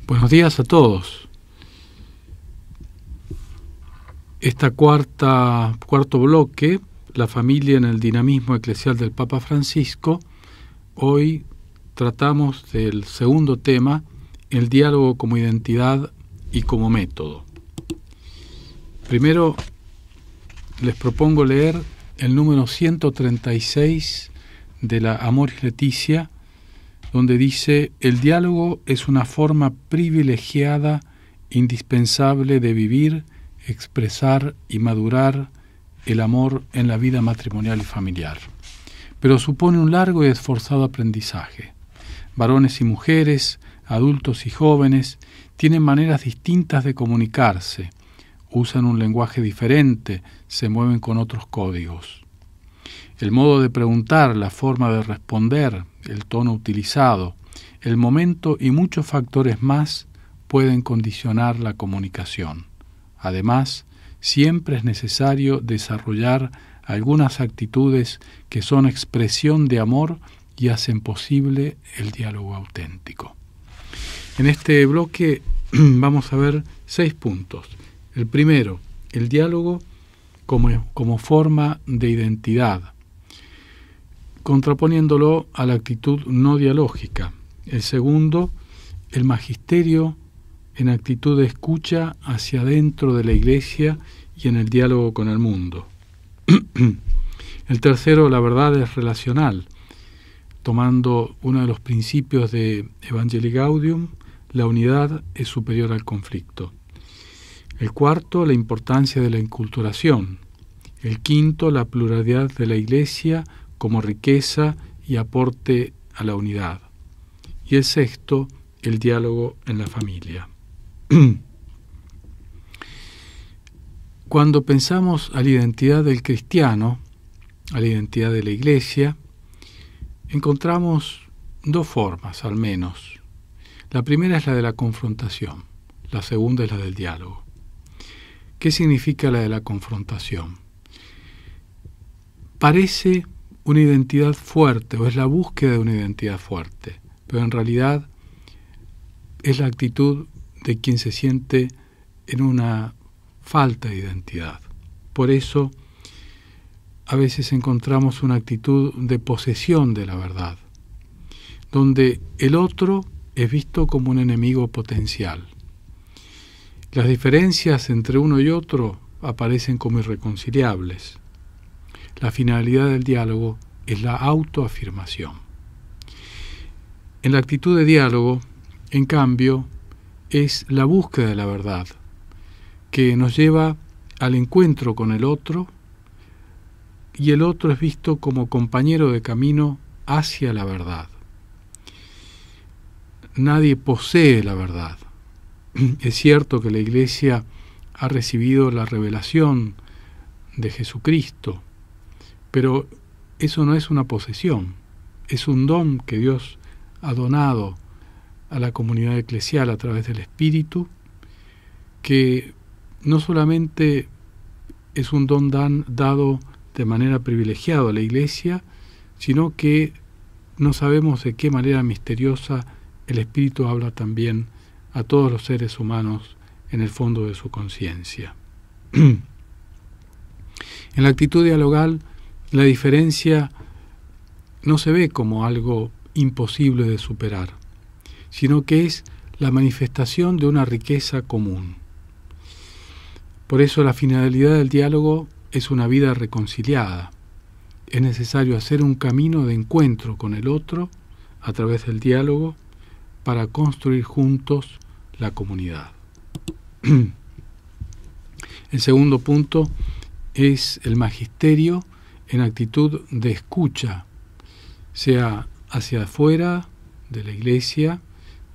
Buenos días a todos. Esta cuarto bloque, la familia en el dinamismo eclesial del Papa Francisco, hoy tratamos del segundo tema, el diálogo como identidad y como método. Primero les propongo leer el número 136 de la Amoris Laetitia, donde dice: el diálogo es una forma privilegiada, indispensable de vivir, expresar y madurar el amor en la vida matrimonial y familiar, pero supone un largo y esforzado aprendizaje. Varones y mujeres, adultos y jóvenes, tienen maneras distintas de comunicarse, usan un lenguaje diferente, se mueven con otros códigos. El modo de preguntar, la forma de responder, el tono utilizado, el momento y muchos factores más pueden condicionar la comunicación. Además, siempre es necesario desarrollar algunas actitudes que son expresión de amor y hacen posible el diálogo auténtico. En este bloque vamos a ver 6 puntos. El primero, el diálogo como forma de identidad, contraponiéndolo a la actitud no dialógica. El segundo, el magisterio en actitud de escucha hacia adentro de la Iglesia y en el diálogo con el mundo. El tercero, la verdad es relacional, tomando uno de los principios de Evangelii Gaudium, la unidad es superior al conflicto. El cuarto, la importancia de la inculturación. El quinto, la pluralidad de la Iglesia como riqueza y aporte a la unidad. Y el sexto, el diálogo en la familia. Cuando pensamos a la identidad del cristiano, a la identidad de la Iglesia, encontramos 2 formas, al menos. La primera es la de la confrontación, la segunda es la del diálogo. ¿Qué significa la de la confrontación? Parece una identidad fuerte, o es la búsqueda de una identidad fuerte, pero en realidad es la actitud de quien se siente en una falta de identidad. Por eso, a veces encontramos una actitud de posesión de la verdad, donde el otro es visto como un enemigo potencial. Las diferencias entre uno y otro aparecen como irreconciliables. La finalidad del diálogo es la autoafirmación. En la actitud de diálogo, en cambio, es la búsqueda de la verdad, que nos lleva al encuentro con el otro, y el otro es visto como compañero de camino hacia la verdad. Nadie posee la verdad. Es cierto que la Iglesia ha recibido la revelación de Jesucristo, pero eso no es una posesión, es un don que Dios ha donado a la comunidad eclesial a través del Espíritu, que no solamente es un don dado de manera privilegiada a la Iglesia, sino que no sabemos de qué manera misteriosa el Espíritu habla también a todos los seres humanos en el fondo de su conciencia. En la actitud dialogal, la diferencia no se ve como algo imposible de superar, sino que es la manifestación de una riqueza común. Por eso la finalidad del diálogo es una vida reconciliada. Es necesario hacer un camino de encuentro con el otro a través del diálogo para construir juntos la comunidad. El segundo punto es el magisterio en actitud de escucha, sea hacia afuera de la Iglesia,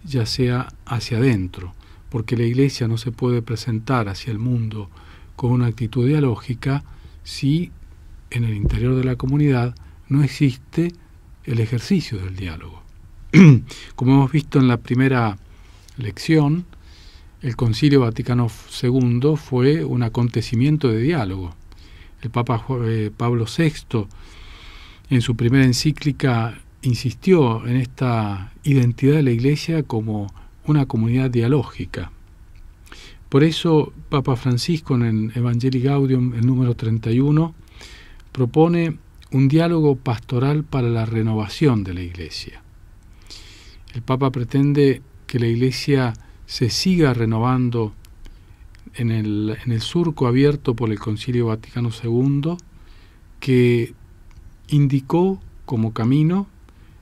ya sea hacia adentro, porque la Iglesia no se puede presentar hacia el mundo con una actitud dialógica si en el interior de la comunidad no existe el ejercicio del diálogo. Como hemos visto en la primera lección, el Concilio Vaticano II fue un acontecimiento de diálogo. El Papa Pablo VI, en su primera encíclica, insistió en esta identidad de la Iglesia como una comunidad dialógica. Por eso Papa Francisco en el Evangelii Gaudium, el número 31, propone un diálogo pastoral para la renovación de la Iglesia. El Papa pretende que la Iglesia se siga renovando en el surco abierto por el Concilio Vaticano II, que indicó como camino,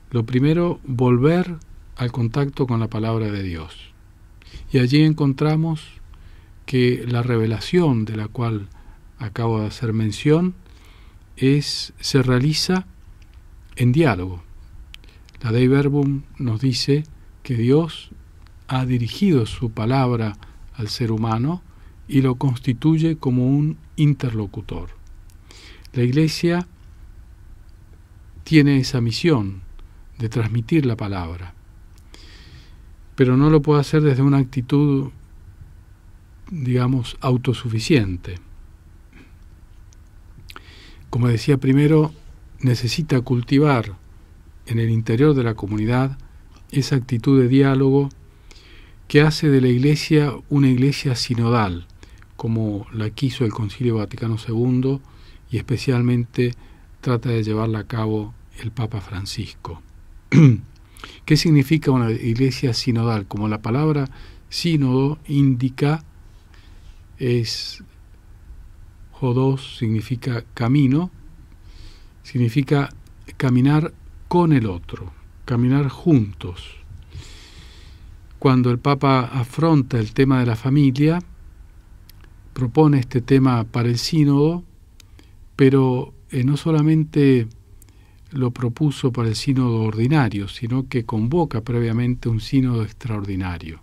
lo primero, volver al contacto con la palabra de Dios. Y allí encontramos que la revelación de la cual acabo de hacer mención se realiza en diálogo. La Dei Verbum nos dice que Dios ha dirigido su palabra al ser humano y lo constituye como un interlocutor. La Iglesia tiene esa misión de transmitir la palabra, pero no lo puede hacer desde una actitud, digamos, autosuficiente. Como decía primero, necesita cultivar en el interior de la comunidad esa actitud de diálogo que hace de la Iglesia una Iglesia sinodal, como la quiso el Concilio Vaticano II, y especialmente trata de llevarla a cabo el Papa Francisco. ¿Qué significa una Iglesia sinodal? Como la palabra sínodo indica, Hodos significa camino, significa caminar con el otro, caminar juntos. Cuando el Papa afronta el tema de la familia, propone este tema para el sínodo, pero no solamente lo propuso para el sínodo ordinario, sino que convoca previamente un sínodo extraordinario,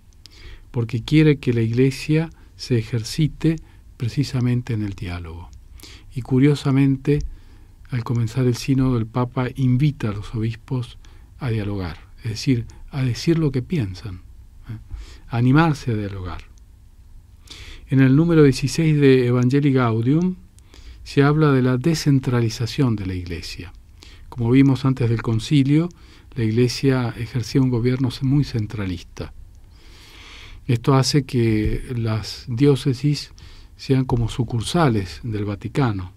porque quiere que la Iglesia se ejercite precisamente en el diálogo. Y curiosamente, al comenzar el sínodo, el Papa invita a los obispos a dialogar, es decir, a decir lo que piensan, a animarse a dialogar. En el número 16 de Evangelii Gaudium se habla de la descentralización de la Iglesia. Como vimos antes del concilio, la Iglesia ejercía un gobierno muy centralista. Esto hace que las diócesis sean como sucursales del Vaticano,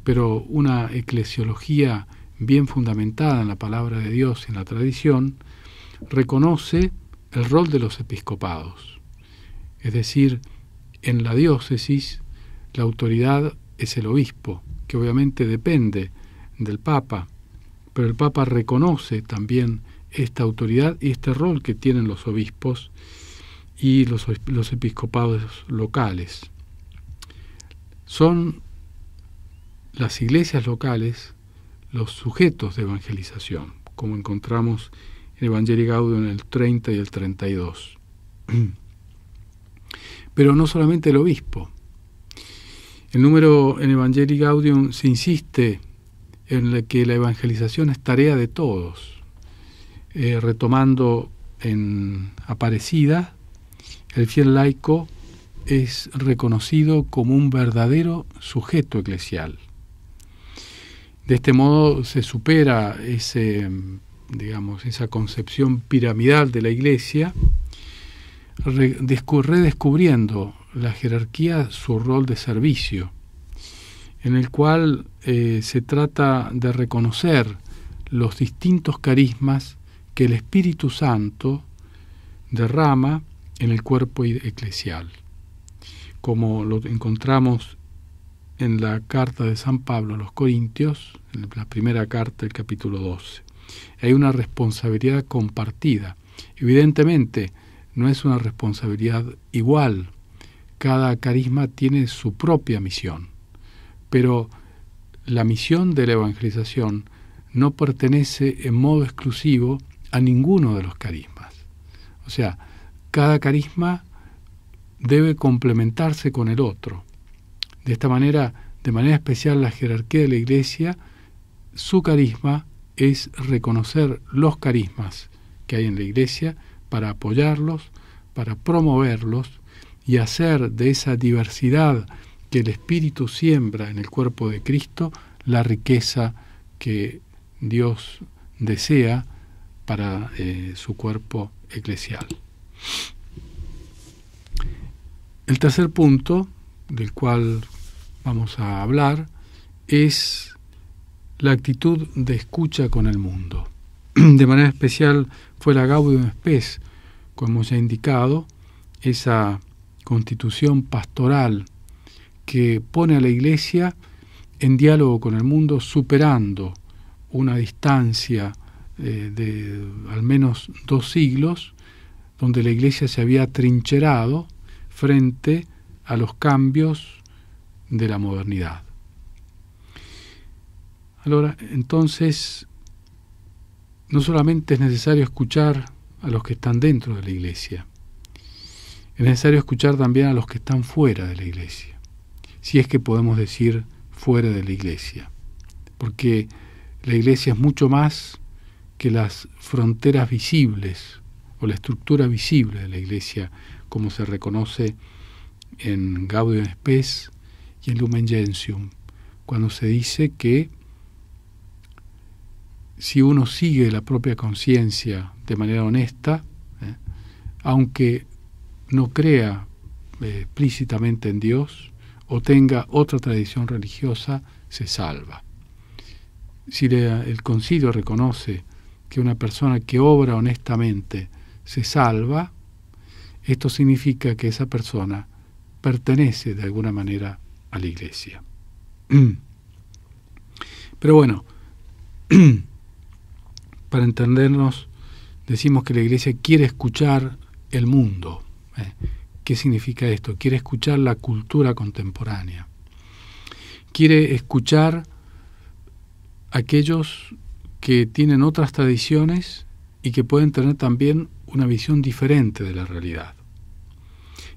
pero una eclesiología bien fundamentada en la palabra de Dios y en la tradición reconoce el rol de los episcopados. Es decir, en la diócesis la autoridad es el obispo, que obviamente depende del Papa, pero el Papa reconoce también esta autoridad y este rol que tienen los obispos y los episcopados locales. Son las iglesias locales los sujetos de evangelización, como encontramos en Evangelii Gaudium en el 30 y el 32. Pero no solamente el obispo. En Evangelii Gaudium se insiste en que la evangelización es tarea de todos. Retomando en Aparecida, el fiel laico es reconocido como un verdadero sujeto eclesial. De este modo se supera esa concepción piramidal de la Iglesia, redescubriendo la jerarquía, su rol de servicio, en el cual se trata de reconocer los distintos carismas que el Espíritu Santo derrama en el cuerpo eclesial, como lo encontramos en la carta de San Pablo a los Corintios, en la primera carta, el capítulo 12. Hay una responsabilidad compartida. Evidentemente, no es una responsabilidad igual. Cada carisma tiene su propia misión, pero la misión de la evangelización no pertenece en modo exclusivo a ninguno de los carismas. O sea, cada carisma debe complementarse con el otro. De esta manera, de manera especial, la jerarquía de la Iglesia, su carisma es reconocer los carismas que hay en la Iglesia para apoyarlos, para promoverlos y hacer de esa diversidad que el Espíritu siembra en el cuerpo de Cristo la riqueza que Dios desea para su cuerpo eclesial. El tercer punto del cual vamos a hablar es la actitud de escucha con el mundo. De manera especial fue la Gaudium Spes, como ya he indicado, esa constitución pastoral que pone a la Iglesia en diálogo con el mundo, superando una distancia de al menos 2 siglos, donde la Iglesia se había trincherado frente a los cambios de la modernidad. Ahora, entonces, no solamente es necesario escuchar a los que están dentro de la Iglesia, es necesario escuchar también a los que están fuera de la Iglesia, si es que podemos decir fuera de la Iglesia, porque la Iglesia es mucho más que las fronteras visibles o la estructura visible de la Iglesia, como se reconoce en Gaudium Spes y en Lumen Gentium, cuando se dice que si uno sigue la propia conciencia de manera honesta, aunque no crea explícitamente en Dios o tenga otra tradición religiosa, se salva. Si el concilio reconoce que una persona que obra honestamente se salva, esto significa que esa persona pertenece de alguna manera a la Iglesia. Pero bueno, para entendernos, decimos que la Iglesia quiere escuchar el mundo. ¿Qué significa esto? Quiere escuchar la cultura contemporánea. Quiere escuchar aquellos que tienen otras tradiciones y que pueden tener también una visión diferente de la realidad.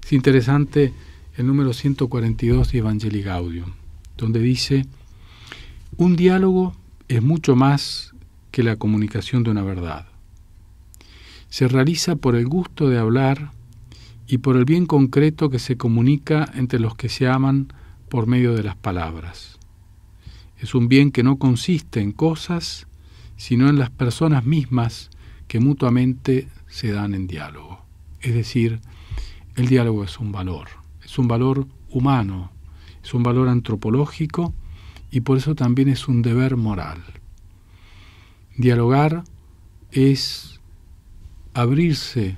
Es interesante el número 142 de Evangelii Gaudium, donde dice: un diálogo es mucho más que la comunicación de una verdad. Se realiza por el gusto de hablar y por el bien concreto que se comunica entre los que se aman por medio de las palabras. Es un bien que no consiste en cosas, sino en las personas mismas que mutuamente se dan en diálogo. Es decir, el diálogo es un valor humano, es un valor antropológico y por eso también es un deber moral. Dialogar es abrirse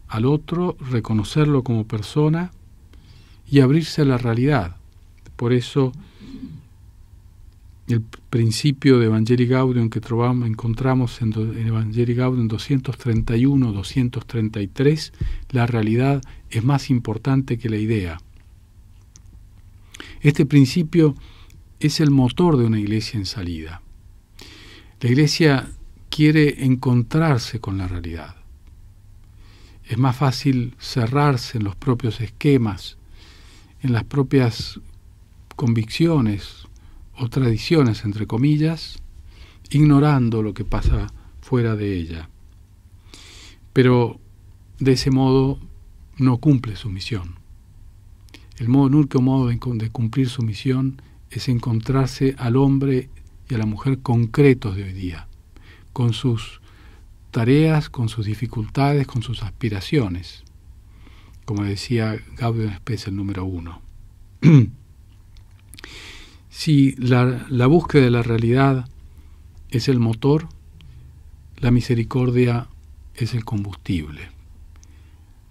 al otro, reconocerlo como persona y abrirse a la realidad. Por eso el principio de Evangelii Gaudium que encontramos en Evangelii Gaudium 231, 233, la realidad es más importante que la idea. Este principio es el motor de una iglesia en salida. La iglesia quiere encontrarse con la realidad. Es más fácil cerrarse en los propios esquemas, en las propias convicciones o tradiciones, entre comillas, ignorando lo que pasa fuera de ella. Pero de ese modo no cumple su misión. El único modo de cumplir su misión es encontrarse al hombre y a la mujer concretos de hoy día, con sus tareas, con sus dificultades, con sus aspiraciones, como decía Gaudium Spes, el número 1. Si la búsqueda de la realidad es el motor, la misericordia es el combustible,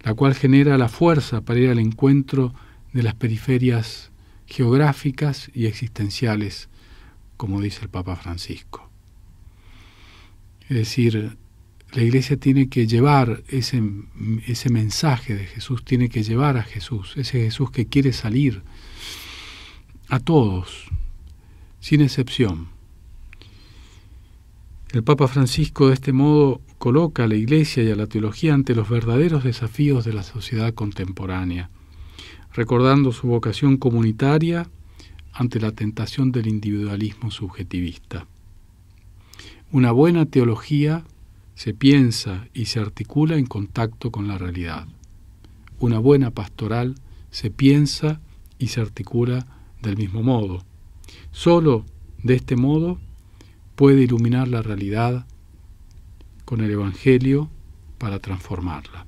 la cual genera la fuerza para ir al encuentro de las periferias geográficas y existenciales, como dice el Papa Francisco. Es decir, la Iglesia tiene que llevar ese mensaje de Jesús, tiene que llevar a Jesús, ese Jesús que quiere salir a todos, sin excepción. El Papa Francisco de este modo coloca a la Iglesia y a la teología ante los verdaderos desafíos de la sociedad contemporánea, recordando su vocación comunitaria ante la tentación del individualismo subjetivista. Una buena teología se piensa y se articula en contacto con la realidad. Una buena pastoral se piensa y se articula del mismo modo. Solo de este modo puede iluminar la realidad con el Evangelio para transformarla.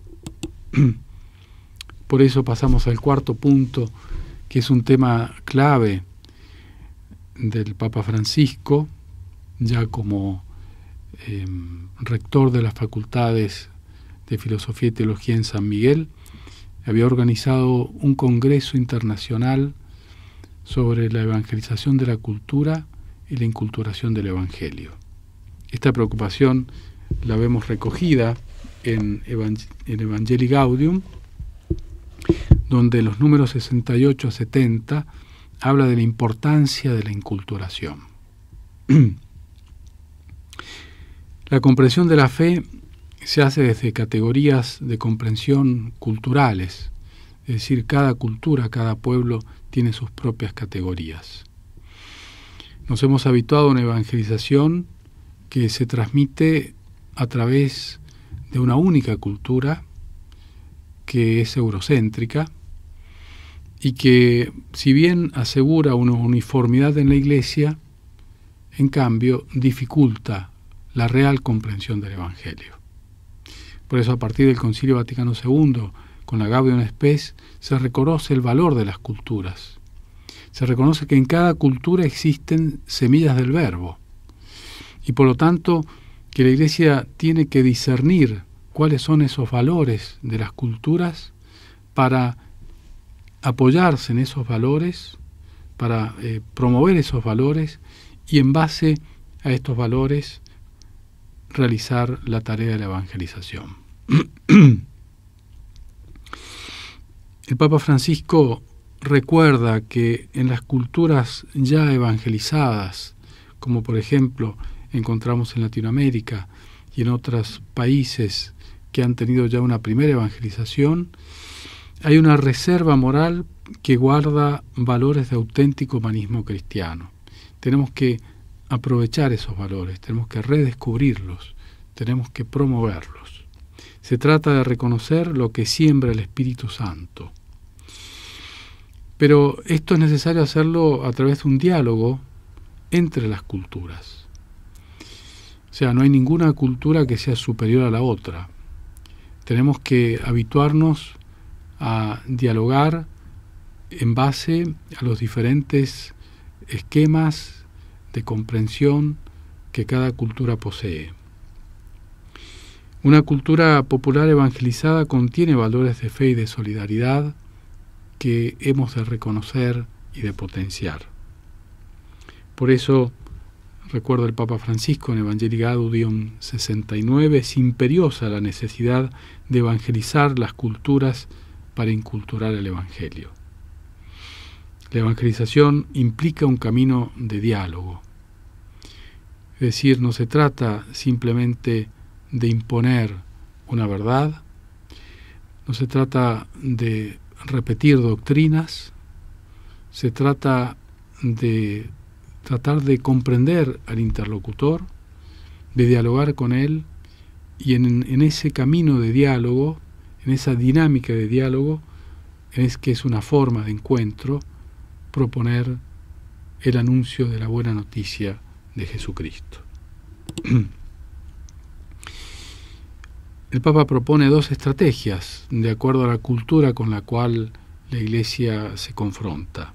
Por eso pasamos al cuarto punto, que es un tema clave del Papa Francisco, ya como rector de las facultades de Filosofía y Teología en San Miguel. Había organizado un congreso internacional sobre la evangelización de la cultura y la inculturación del Evangelio. Esta preocupación la vemos recogida en Evangelii Gaudium, donde los números 68 a 70 habla de la importancia de la inculturación. La comprensión de la fe se hace desde categorías de comprensión culturales, es decir, cada cultura, cada pueblo tiene sus propias categorías. Nos hemos habituado a una evangelización que se transmite a través de una única cultura que es eurocéntrica y que, si bien asegura una uniformidad en la Iglesia, en cambio dificulta la real comprensión del Evangelio. Por eso, a partir del Concilio Vaticano II, con la Gaudium Spes, se reconoce el valor de las culturas. Se reconoce que en cada cultura existen semillas del Verbo, y por lo tanto que la Iglesia tiene que discernir cuáles son esos valores de las culturas para apoyarse en esos valores, para promover esos valores y en base a estos valores realizar la tarea de la evangelización. El Papa Francisco recuerda que en las culturas ya evangelizadas, como por ejemplo encontramos en Latinoamérica y en otros países que han tenido ya una primera evangelización, hay una reserva moral que guarda valores de auténtico humanismo cristiano. Tenemos que aprovechar esos valores, tenemos que redescubrirlos, tenemos que promoverlos. Se trata de reconocer lo que siembra el Espíritu Santo. Pero esto es necesario hacerlo a través de un diálogo entre las culturas. O sea, no hay ninguna cultura que sea superior a la otra. Tenemos que habituarnos a dialogar en base a los diferentes esquemas de comprensión que cada cultura posee. Una cultura popular evangelizada contiene valores de fe y de solidaridad que hemos de reconocer y de potenciar. Por eso, recuerda el Papa Francisco en Evangelii Gaudium 69, es imperiosa la necesidad de evangelizar las culturas para inculturar el Evangelio. La evangelización implica un camino de diálogo. Es decir, no se trata simplemente de imponer una verdad, no se trata de repetir doctrinas, se trata de tratar de comprender al interlocutor, de dialogar con él y en ese camino de diálogo, en esa dinámica de diálogo, que es una forma de encuentro, proponer el anuncio de la buena noticia de Jesucristo. El Papa propone dos estrategias de acuerdo a la cultura con la cual la Iglesia se confronta.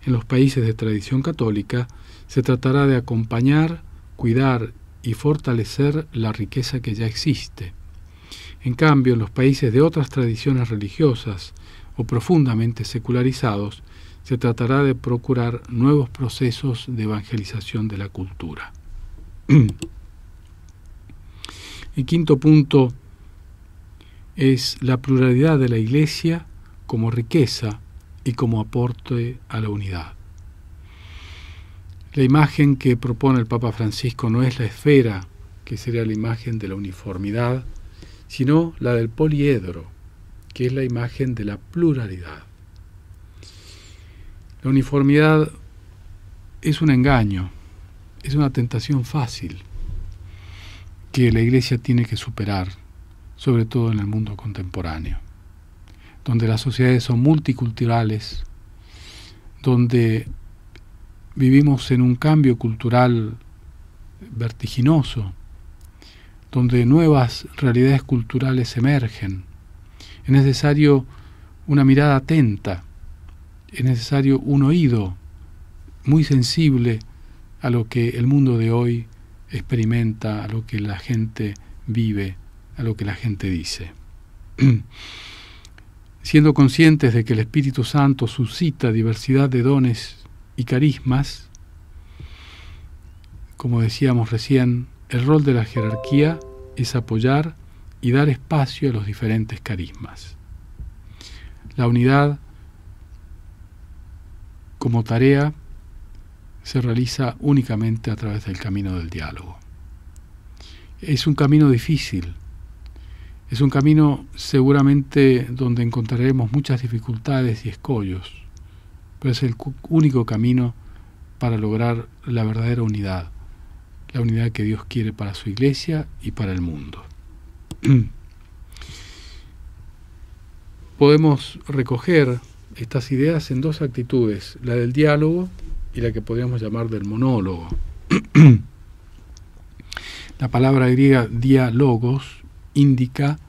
En los países de tradición católica se tratará de acompañar, cuidar y fortalecer la riqueza que ya existe. En cambio, en los países de otras tradiciones religiosas o profundamente secularizados, se tratará de procurar nuevos procesos de evangelización de la cultura. El quinto punto es la pluralidad de la Iglesia como riqueza y como aporte a la unidad. La imagen que propone el Papa Francisco no es la esfera, que sería la imagen de la uniformidad, sino la del poliedro, que es la imagen de la pluralidad. La uniformidad es un engaño, es una tentación fácil que la Iglesia tiene que superar, sobre todo en el mundo contemporáneo, donde las sociedades son multiculturales, donde vivimos en un cambio cultural vertiginoso, donde nuevas realidades culturales emergen, es necesario una mirada atenta, es necesario un oído muy sensible a lo que el mundo de hoy experimenta, a lo que la gente vive, a lo que la gente dice. Siendo conscientes de que el Espíritu Santo suscita diversidad de dones y carismas, como decíamos recién, el rol de la jerarquía es apoyar y dar espacio a los diferentes carismas. La unidad como tarea se realiza únicamente a través del camino del diálogo. Es un camino difícil, es un camino seguramente donde encontraremos muchas dificultades y escollos, pero es el único camino para lograr la verdadera unidad, la unidad que Dios quiere para su iglesia y para el mundo. Podemos recoger estas ideas en dos actitudes, la del diálogo y la que podríamos llamar del monólogo. La palabra griega diálogos indica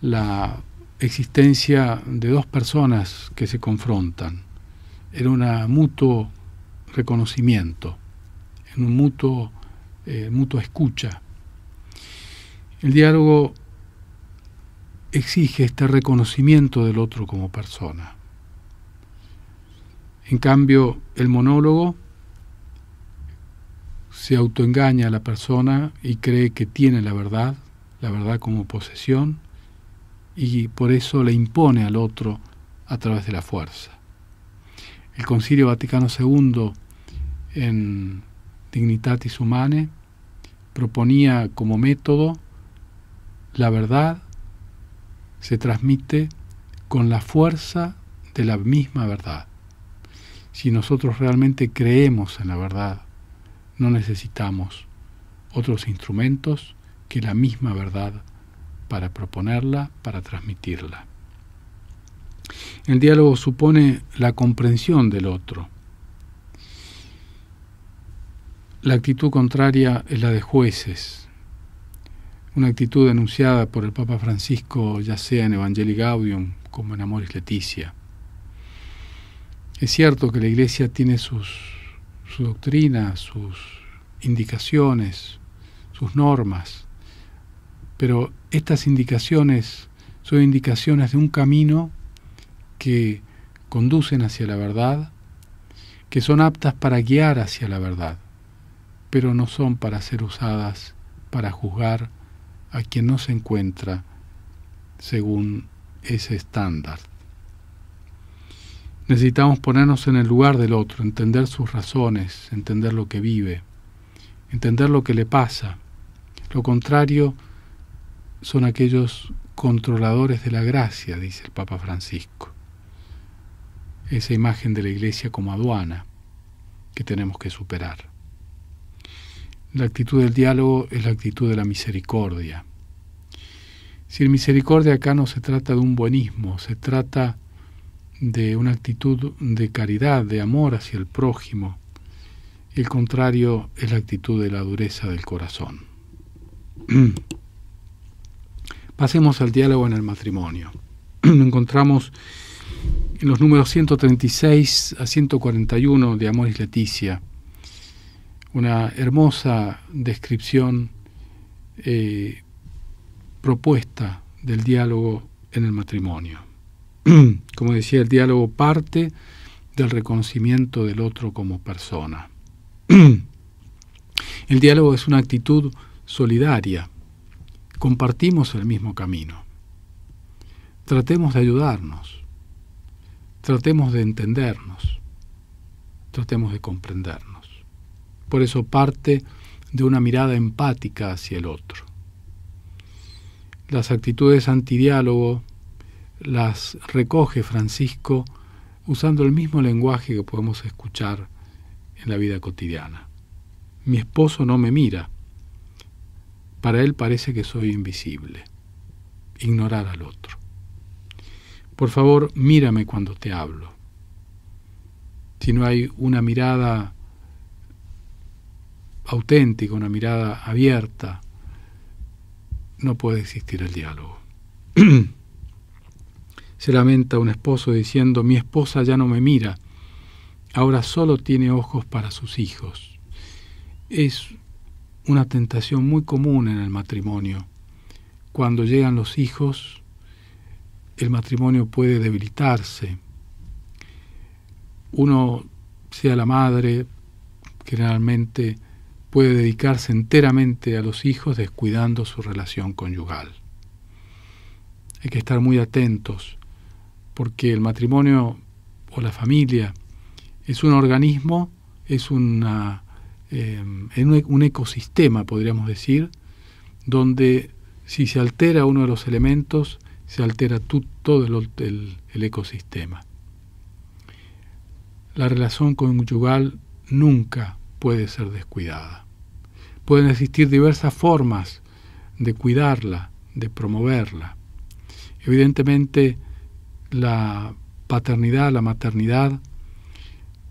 la existencia de dos personas que se confrontan en un mutuo reconocimiento, en un mutua escucha. El diálogo exige este reconocimiento del otro como persona. En cambio, el monólogo se autoengaña a la persona y cree que tiene la verdad como posesión, y por eso le impone al otro a través de la fuerza. El Concilio Vaticano II, en Dignitatis Humanae, proponía como método: la verdad se transmite con la fuerza de la misma verdad. Si nosotros realmente creemos en la verdad, no necesitamos otros instrumentos que la misma verdad para proponerla, para transmitirla. El diálogo supone la comprensión del otro. La actitud contraria es la de jueces, una actitud denunciada por el Papa Francisco, ya sea en Evangelii Gaudium como en Amoris Laetitia. Es cierto que la Iglesia tiene su doctrina, sus indicaciones, sus normas, pero estas indicaciones son indicaciones de un camino que conducen hacia la verdad, que son aptas para guiar hacia la verdad, pero no son para ser usadas para juzgar a quien no se encuentra según ese estándar. Necesitamos ponernos en el lugar del otro, entender sus razones, entender lo que vive, entender lo que le pasa. Lo contrario son aquellos controladores de la gracia, dice el Papa Francisco. Esa imagen de la Iglesia como aduana que tenemos que superar. La actitud del diálogo es la actitud de la misericordia. Si en misericordia acá no se trata de un buenismo, se trata de una actitud de caridad, de amor hacia el prójimo. El contrario es la actitud de la dureza del corazón. Pasemos al diálogo en el matrimonio. Lo encontramos en los números 136 a 141 de Amoris Laetitia. Una hermosa descripción propuesta del diálogo en el matrimonio. Como decía, el diálogo parte del reconocimiento del otro como persona. El diálogo es una actitud solidaria. Compartimos el mismo camino. Tratemos de ayudarnos. Tratemos de entendernos. Tratemos de comprendernos. Por eso parte de una mirada empática hacia el otro. Las actitudes antidiálogo las recoge Francisco usando el mismo lenguaje que podemos escuchar en la vida cotidiana. Mi esposo no me mira. Para él parece que soy invisible. Ignorar al otro. Por favor, mírame cuando te hablo. Si no hay una mirada auténtica, una mirada abierta, no puede existir el diálogo. Se lamenta un esposo diciendo: mi esposa ya no me mira, ahora solo tiene ojos para sus hijos. Es una tentación muy común en el matrimonio. Cuando llegan los hijos, el matrimonio puede debilitarse. Uno, sea la madre, generalmente puede dedicarse enteramente a los hijos descuidando su relación conyugal. Hay que estar muy atentos, porque el matrimonio o la familia es un organismo, es un ecosistema, podríamos decir, donde si se altera uno de los elementos, se altera todo el ecosistema. La relación conyugal nunca puede ser descuidada. Pueden existir diversas formas de cuidarla, de promoverla. Evidentemente, la paternidad, la maternidad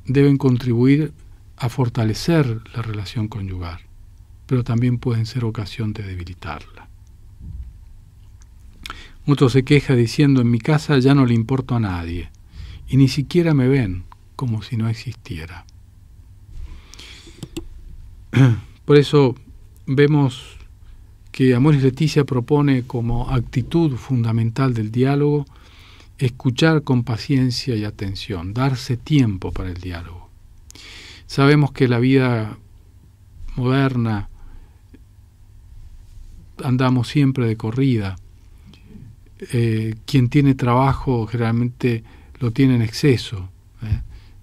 deben contribuir a fortalecer la relación conyugal, pero también pueden ser ocasión de debilitarla. Otro se queja diciendo: en mi casa ya no le importo a nadie y ni siquiera me ven, como si no existiera. Por eso vemos que Amoris Laetitia propone como actitud fundamental del diálogo escuchar con paciencia y atención, darse tiempo para el diálogo. Sabemos que la vida moderna andamos siempre de corrida. Quien tiene trabajo generalmente lo tiene en exceso,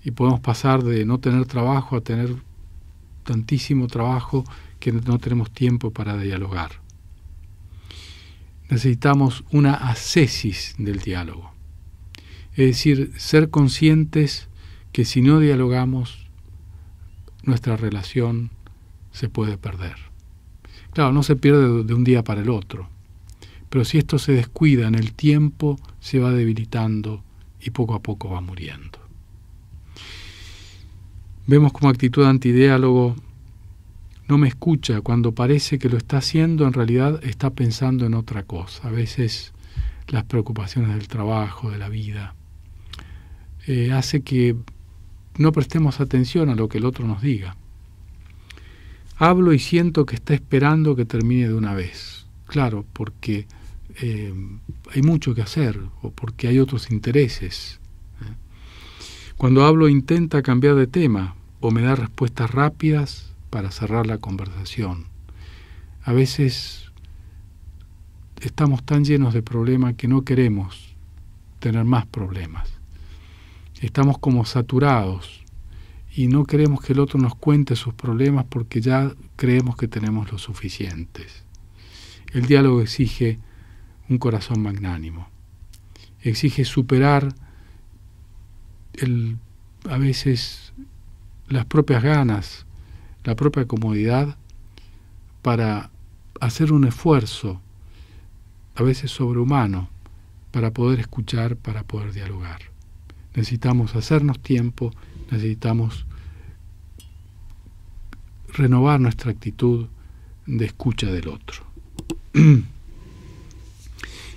y podemos pasar de no tener trabajo a tener tantísimo trabajo que no tenemos tiempo para dialogar. Necesitamos una ascesis del diálogo, es decir, ser conscientes que si no dialogamos, nuestra relación se puede perder. Claro, no se pierde de un día para el otro, pero si esto se descuida en el tiempo, se va debilitando y poco a poco va muriendo. Vemos como actitud antidiálogo: no me escucha, cuando parece que lo está haciendo, en realidad está pensando en otra cosa. A veces las preocupaciones del trabajo, de la vida, hace que no prestemos atención a lo que el otro nos diga. Hablo y siento que está esperando que termine de una vez. Claro, porque hay mucho que hacer o porque hay otros intereses. Cuando hablo intenta cambiar de tema o me da respuestas rápidas para cerrar la conversación. A veces estamos tan llenos de problemas que no queremos tener más problemas. Estamos como saturados y no queremos que el otro nos cuente sus problemas porque ya creemos que tenemos los suficientes. El diálogo exige un corazón magnánimo, exige superar a veces las propias ganas, la propia comodidad, para hacer un esfuerzo, a veces sobrehumano, para poder escuchar, para poder dialogar. Necesitamos hacernos tiempo, necesitamos renovar nuestra actitud de escucha del otro.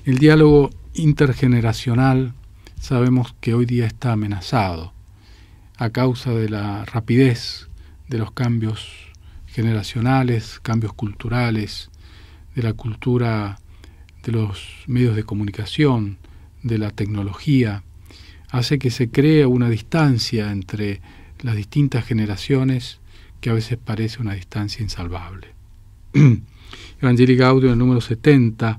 El diálogo intergeneracional sabemos que hoy día está amenazado a causa de la rapidez de los cambios generacionales, cambios culturales, de la cultura de los medios de comunicación, de la tecnología, hace que se cree una distancia entre las distintas generaciones que a veces parece una distancia insalvable. Evangelii Gaudium, en el número 70,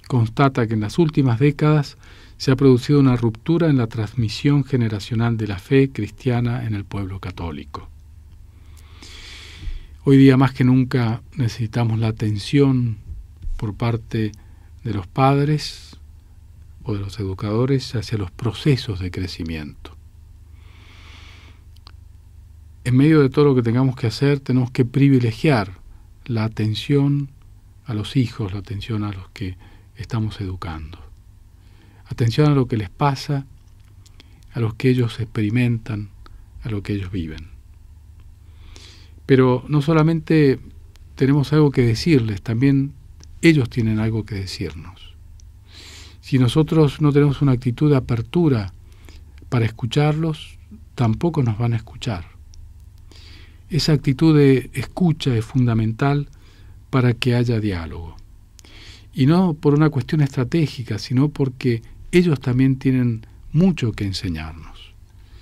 constata que en las últimas décadas se ha producido una ruptura en la transmisión generacional de la fe cristiana en el pueblo católico. Hoy día más que nunca necesitamos la atención por parte de los padres o de los educadores hacia los procesos de crecimiento. En medio de todo lo que tengamos que hacer, tenemos que privilegiar la atención a los hijos, la atención a los que estamos educando. Atención a lo que les pasa, a lo que ellos experimentan, a lo que ellos viven. Pero no solamente tenemos algo que decirles, también ellos tienen algo que decirnos. Si nosotros no tenemos una actitud de apertura para escucharlos, tampoco nos van a escuchar. Esa actitud de escucha es fundamental para que haya diálogo. Y no por una cuestión estratégica, sino porque ellos también tienen mucho que enseñarnos.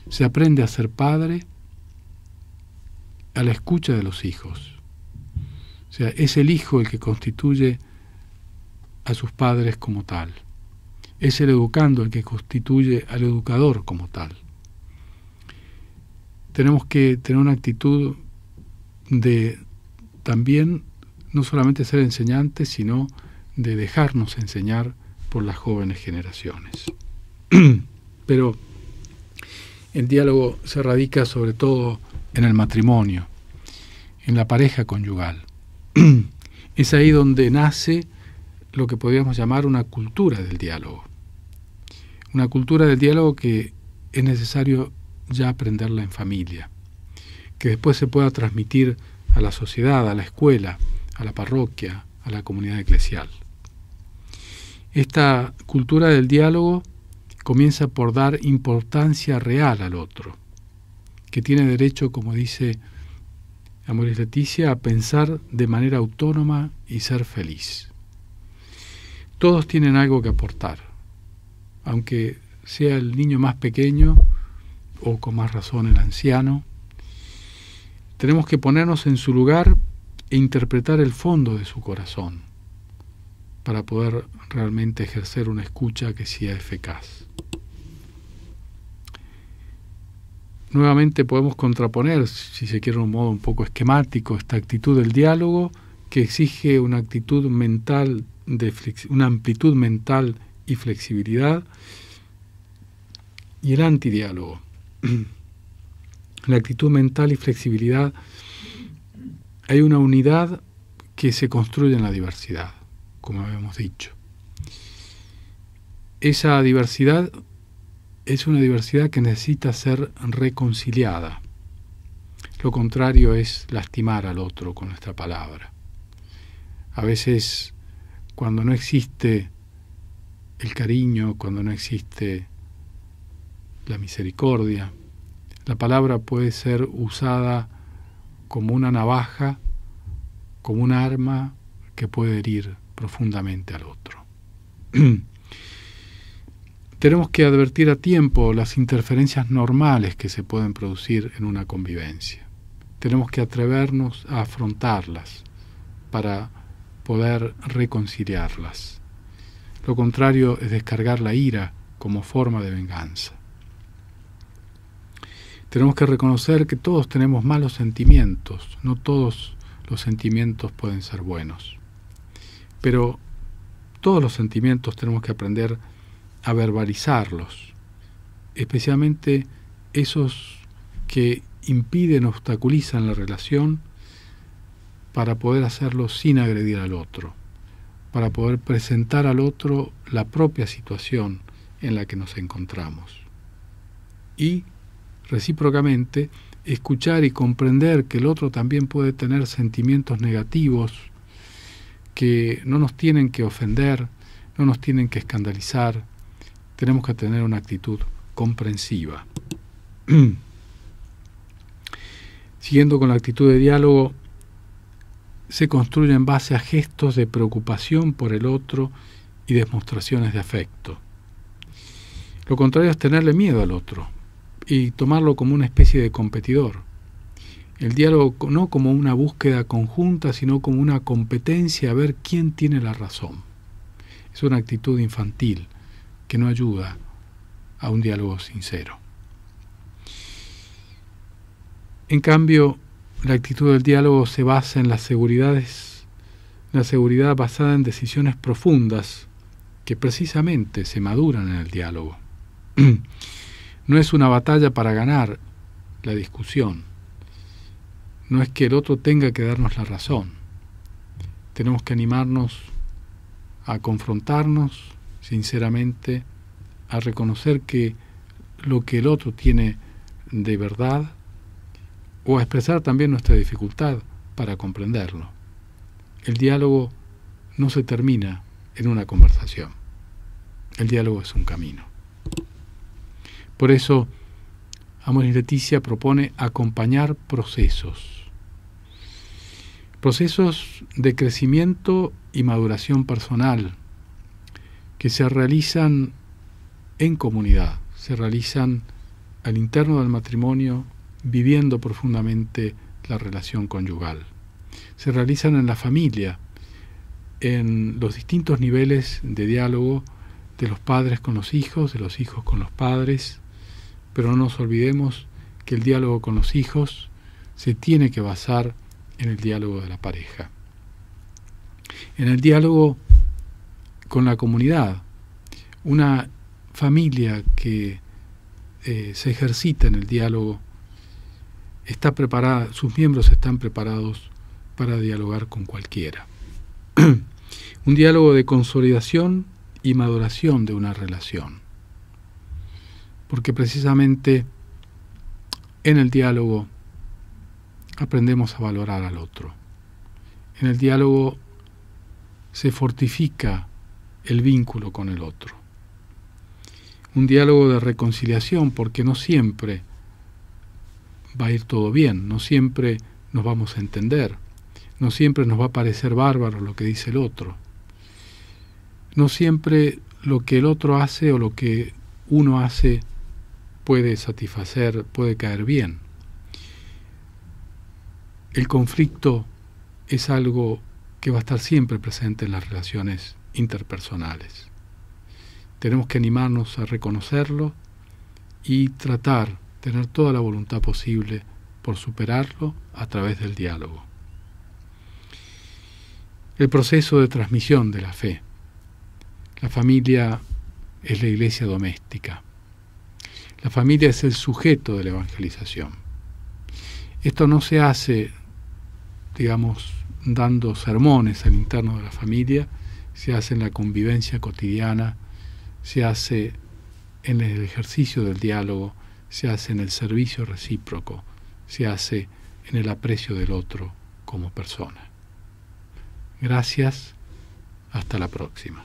Se aprende a ser padre a la escucha de los hijos. O sea, es el hijo el que constituye a sus padres como tal. Es el educando el que constituye al educador como tal. Tenemos que tener una actitud de también no solamente ser enseñantes, sino de dejarnos enseñar por las jóvenes generaciones. Pero el diálogo se radica sobre todo en el matrimonio, en la pareja conyugal. Es ahí donde nace lo que podríamos llamar una cultura del diálogo. Una cultura del diálogo que es necesario ya aprenderla en familia, que después se pueda transmitir a la sociedad, a la escuela, a la parroquia, a la comunidad eclesial. Esta cultura del diálogo comienza por dar importancia real al otro, que tiene derecho, como dice Amoris Laetitia, a pensar de manera autónoma y ser feliz. Todos tienen algo que aportar, aunque sea el niño más pequeño o con más razón el anciano. Tenemos que ponernos en su lugar e interpretar el fondo de su corazón para poder realmente ejercer una escucha que sea eficaz. Nuevamente podemos contraponer, si se quiere de un modo un poco esquemático, esta actitud del diálogo que exige una actitud mental, una amplitud mental y flexibilidad, y el antidiálogo. La actitud mental y flexibilidad, hay una unidad que se construye en la diversidad, como habíamos dicho. Esa diversidad es una diversidad que necesita ser reconciliada. Lo contrario es lastimar al otro con nuestra palabra. A veces, cuando no existe el cariño, cuando no existe la misericordia, la palabra puede ser usada como una navaja, como un arma que puede herir profundamente al otro. Tenemos que advertir a tiempo las interferencias normales que se pueden producir en una convivencia. Tenemos que atrevernos a afrontarlas para poder reconciliarlas. Lo contrario es descargar la ira como forma de venganza. Tenemos que reconocer que todos tenemos malos sentimientos, no todos los sentimientos pueden ser buenos. Pero todos los sentimientos tenemos que aprender a verbalizarlos, especialmente esos que impiden, obstaculizan la relación, para poder hacerlo sin agredir al otro, para poder presentar al otro la propia situación en la que nos encontramos. Y, recíprocamente, escuchar y comprender que el otro también puede tener sentimientos negativos que no nos tienen que ofender, no nos tienen que escandalizar. Tenemos que tener una actitud comprensiva. Siguiendo con la actitud de diálogo, se construye en base a gestos de preocupación por el otro y demostraciones de afecto. Lo contrario es tenerle miedo al otro y tomarlo como una especie de competidor. El diálogo no como una búsqueda conjunta, sino como una competencia a ver quién tiene la razón. Es una actitud infantil que no ayuda a un diálogo sincero. En cambio, la actitud del diálogo se basa en la seguridad basada en decisiones profundas que precisamente se maduran en el diálogo. No es una batalla para ganar la discusión. No es que el otro tenga que darnos la razón. Tenemos que animarnos a confrontarnos sinceramente, a reconocer que lo que el otro tiene de verdad, o a expresar también nuestra dificultad para comprenderlo. El diálogo no se termina en una conversación. El diálogo es un camino. Por eso, Amoris Laetitia propone acompañar procesos de crecimiento y maduración personal que se realizan en comunidad, se realizan al interno del matrimonio, viviendo profundamente la relación conyugal. Se realizan en la familia, en los distintos niveles de diálogo de los padres con los hijos, de los hijos con los padres, pero no nos olvidemos que el diálogo con los hijos se tiene que basar en el diálogo de la pareja, en el diálogo con la comunidad. Una familia que se ejercita en el diálogo está preparada, sus miembros están preparados para dialogar con cualquiera. Un diálogo de consolidación y maduración de una relación, porque precisamente en el diálogo aprendemos a valorar al otro. En el diálogo se fortifica el vínculo con el otro. Un diálogo de reconciliación, porque no siempre va a ir todo bien, no siempre nos vamos a entender, no siempre nos va a parecer bárbaro lo que dice el otro, no siempre lo que el otro hace o lo que uno hace puede satisfacer, puede caer bien. El conflicto es algo que va a estar siempre presente en las relaciones interpersonales. Tenemos que animarnos a reconocerlo y tener toda la voluntad posible por superarlo a través del diálogo. El proceso de transmisión de la fe. La familia es la iglesia doméstica. La familia es el sujeto de la evangelización. Esto no se hace, dando sermones al interno de la familia, se hace en la convivencia cotidiana, se hace en el ejercicio del diálogo, se hace en el servicio recíproco, se hace en el aprecio del otro como persona. Gracias, hasta la próxima.